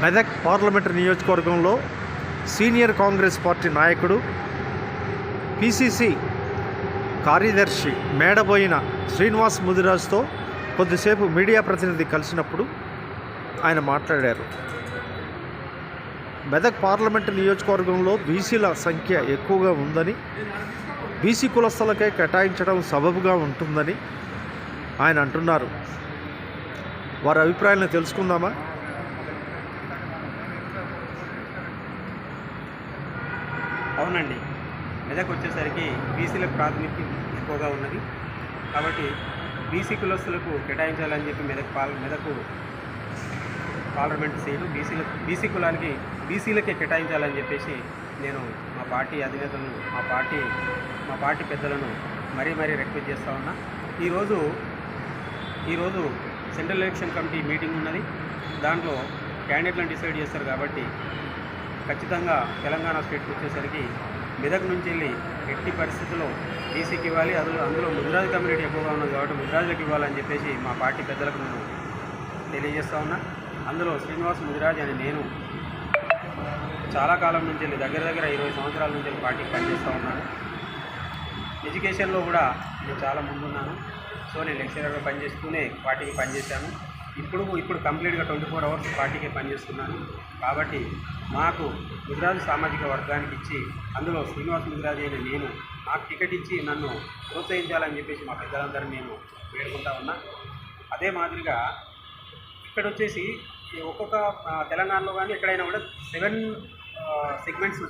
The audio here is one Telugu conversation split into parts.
మెదక్ పార్లమెంటరీ నియోజకవర్గంలో సీనియర్ కాంగ్రెస్ పార్టీ నాయకుడు పిసిసి కార్యదర్శి మేడబోయిన శ్రీనివాస్ ముదిరాజ్తో కొద్దిసేపు మీడియా ప్రతినిధి కలిసినప్పుడు ఆయన మాట్లాడారు. మెదక్ పార్లమెంటరీ నియోజకవర్గంలో బీసీల సంఖ్య ఎక్కువగా ఉందని, బీసీ కులస్తులకే కేటాయించడం సబబుగా ఉంటుందని ఆయన అంటున్నారు. వారి అభిప్రాయాలను తెలుసుకుందామా? అవునండి, మెదక్ వచ్చేసరికి బీసీలకు ప్రాతినిధ్యం ఎక్కువగా ఉన్నది కాబట్టి బీసీ కులస్తులకు కేటాయించాలని చెప్పి మెదక్ పార్లమెంట్ సీటు బీసీ కులానికి బీసీలకే కేటాయించాలని చెప్పేసి నేను మా పార్టీ అధినేతలను మా పార్టీ పెద్దలను మరీ రిక్వెస్ట్ చేస్తూ ఉన్నా. ఈరోజు సెంట్రల్ ఎలక్షన్ కమిటీ మీటింగ్ ఉన్నది. దాంట్లో క్యాండిడేట్లను డిసైడ్ చేస్తారు కాబట్టి ఖచ్చితంగా తెలంగాణ స్టేట్కి వచ్చేసరికి మెదక్ నుంచి వెళ్ళి ఎట్టి పరిస్థితుల్లో బీసీకి ఇవ్వాలి. అందులో ముదిరాజ్ కమ్యూనిటీ ఎక్కువగా ఉన్నది కాబట్టి ముదిరాజులకు ఇవ్వాలని చెప్పేసి మా పార్టీ పెద్దలకు నేను తెలియజేస్తూ ఉన్నా. అందులో శ్రీనివాస్ ముదిరాజ్ అని నేను చాలా కాలం నుంచి వెళ్ళి దగ్గర 20 సంవత్సరాల నుంచి వెళ్ళి పార్టీకి పనిచేస్తూ ఉన్నాను. ఎడ్యుకేషన్లో కూడా నేను చాలా ముందున్నాను. సో నేను లెక్చరర్గా పనిచేస్తూనే పార్టీకి పనిచేశాను. ఇప్పుడు కంప్లీట్గా 24 అవర్స్ పార్టీకే పనిచేస్తున్నాను. కాబట్టి మాకు ముదిరాజు సామాజిక వర్గానికి ఇచ్చి అందులో శ్రీనివాస్ ముదిరాజు అయిన నేను నాకు టికెట్ ఇచ్చి నన్ను ప్రోత్సహించాలని చెప్పేసి మా పెద్దలందరూ నేను వేడుకుంటా ఉన్నా. అదే మాదిరిగా ఇక్కడ వచ్చేసి ఒక్కొక్క తెలంగాణలో కానీ ఎక్కడైనా కూడా 7 సెగ్మెంట్స్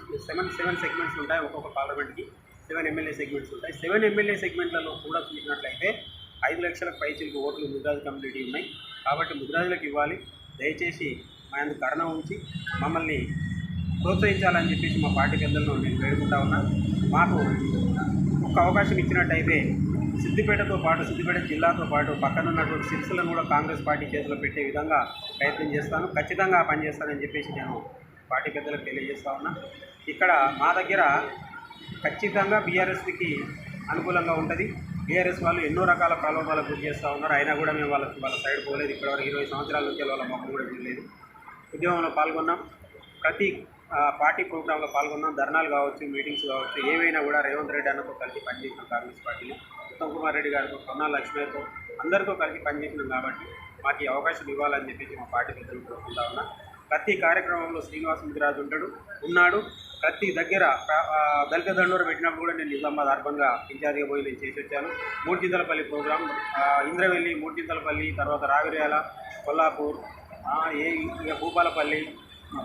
ఉంటాయి. ఒక్కొక్క పార్లమెంట్కి 7 ఎమ్మెల్యే సెగ్మెంట్స్ ఉంటాయి. 7 ఎమ్మెల్యే సెగ్మెంట్లలో కూడా చూసినట్లయితే 5 లక్షలకు పైచిలకు ఓట్లు ముదిరాజు కమ్యూనిటీ ఉన్నాయి. కాబట్టి ముదిరాజులకు ఇవ్వాలి. దయచేసి మా అందుకు కరుణ ఉంచి మమ్మల్ని ప్రోత్సహించాలని చెప్పేసి మా పార్టీ పెద్దలను నేను వేడుకుంటా ఉన్నా. మాకు ఒక్క అవకాశం ఇచ్చినట్టయితే సిద్దిపేట జిల్లాతో పాటు పక్కన ఉన్నటువంటి సిరిసిల్లను కూడా కాంగ్రెస్ పార్టీ చేతిలో పెట్టే విధంగా ప్రయత్నం చేస్తాను. ఖచ్చితంగా పనిచేస్తానని చెప్పేసి నేను పార్టీ పెద్దలకు తెలియజేస్తా ఉన్నా. ఇక్కడ మా దగ్గర ఖచ్చితంగా బీఆర్ఎస్కి అనుకూలంగా ఉంటుంది. బీఆర్ఎస్ వాళ్ళు ఎన్నో రకాల ప్రలోభాలకు గురి చేస్తూ ఉన్నారు. అయినా కూడా మేము వాళ్ళ సైడ్ పోలేదు. ఇప్పటివరకు 20 సంవత్సరాల నుంచి వాళ్ళ మొహం కూడా చూడలేదు. ఉద్యమంలో పాల్గొన్నాం, ప్రతి పార్టీ ప్రోగ్రాంలో పాల్గొన్నాం. ధర్నాలు కావచ్చు, మీటింగ్స్ కావచ్చు, ఏవైనా కూడా రేవంత్ రెడ్డి అన్నతో కలిసి పనిచేసినాం. కాంగ్రెస్ పార్టీలో ఉత్తమ్ కుమార్ రెడ్డి గారితో, పొన్నాల లక్ష్మయ్యతో అందరితో కలిసి పనిచేసినాం. కాబట్టి మాకు ఈ అవకాశం ఇవ్వాలని చెప్పేసి మా పార్టీ పెద్దలు కోరుకుంటా ఉన్నా. ప్రతి కార్యక్రమంలో శ్రీనివాస్ ముదిరాజు ఉన్నాడు. ప్రతి దగ్గర దళిత దండోరు పెట్టినప్పుడు కూడా నేను నిజామాబాద్ అర్బన్గా ఇన్ఛార్జిగా పోయి నేను చేసి వచ్చాను. మూడుచింతలపల్లి ప్రోగ్రాం, ఇంద్రవెల్లి, మూడుచింతలపల్లి, తర్వాత రావిర్యాల, కొల్లాపూర్, భూపాలపల్లి,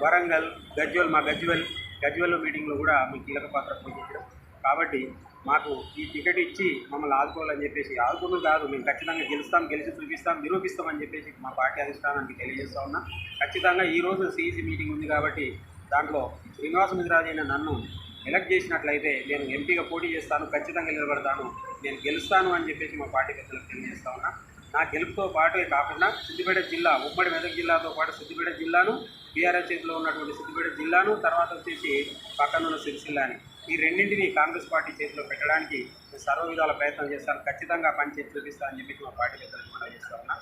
వరంగల్, గజ్వెల్ మీటింగ్లో కూడా మీ కీలక పాత్ర పోషించడం. కాబట్టి మాకు ఈ టికెట్ ఇచ్చి మమ్మల్ని ఆదుకోవాలని చెప్పేసి, ఆదుకోవడం కాదు, మేము ఖచ్చితంగా గెలిచి చూపిస్తాం, నిరూపిస్తామని చెప్పేసి మా పార్టీ అధిష్టానానికి తెలియజేస్తా ఉన్నా. ఖచ్చితంగా ఈరోజు సిఈసి మీటింగ్ ఉంది కాబట్టి దాంట్లో శ్రీనివాస్ ముదిరాజు అయిన నన్ను ఎలక్ట్ చేసినట్లయితే నేను ఎంపీగా పోటీ చేస్తాను, ఖచ్చితంగా నిలబడతాను, నేను గెలుస్తాను అని చెప్పేసి మా పార్టీ పెద్దలకు తెలియజేస్తా ఉన్నా. నా గెలుపుతో పాటే కాకుండా సిద్దిపేట జిల్లా, ఉమ్మడి మెదక్ జిల్లాతో పాటు సిద్దిపేట జిల్లాను, బీఆర్ఎస్ చేతిలో ఉన్నటువంటి సిద్దిపేట జిల్లాను, తర్వాత వచ్చేసి పక్కనున్న సిరిసిల్లాని, ఈ రెండింటిని కాంగ్రెస్ పార్టీ చేతిలో పెట్టడానికి సర్వ విధాల ప్రయత్నం చేస్తాను. ఖచ్చితంగా పనిచేసి చూపిస్తానని చెప్పేసి మా పార్టీ పెద్దలకు మనం చేస్తా ఉన్నా.